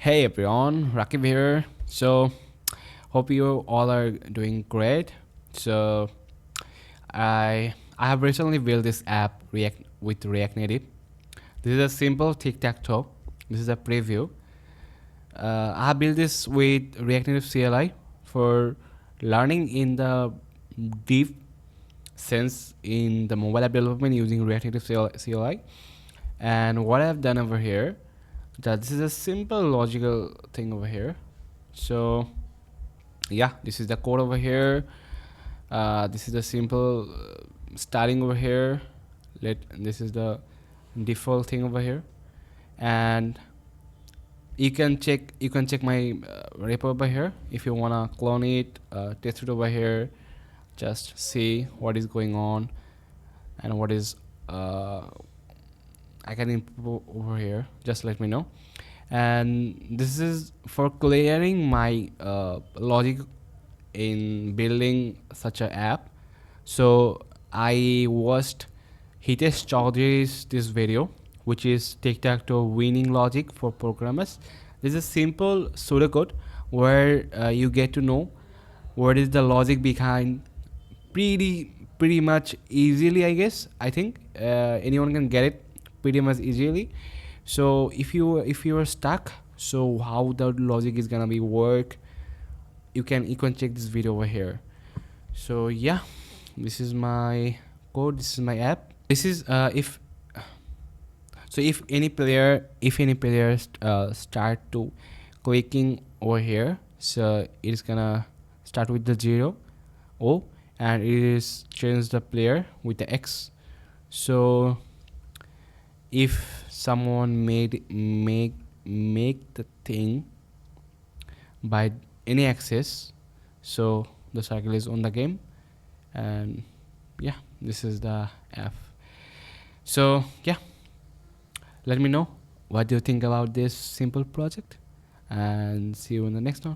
Hey everyone, Rakib here. So hope you all are doing great. So I have recently built this app with React Native. This is a simple tic-tac-toe. This is a preview. I have built this with React Native CLI for learning in the deep sense in the mobile app development using React Native CLI. And what I've done over here, that this is a simple logical thing over here. So yeah, this is the code over here. This is the simple starting over here. This is the default thing over here, and you can check my repo over here if you wanna clone it, test it over here, just see what is going on and what is I can improve over here. Just let me know. And this is for clearing my logic in building such an app. So I watched Hitesh Chaudhary's this video, which is tic-tac-toe winning logic for programmers. This is simple pseudocode where you get to know what is the logic behind pretty much easily. I guess I think anyone can get it pretty much easily. So if you are stuck, so how the logic is gonna be work, you can check this video over here. So yeah, this is my code, this is my app. This is if any player start to clicking over here, so it is gonna start with the 0 O, and it is change the player with the X. So if someone make the thing by any access, so the circle is on the game. And yeah, this is the app. So yeah, let me know what do you think about this simple project, and see you in the next one.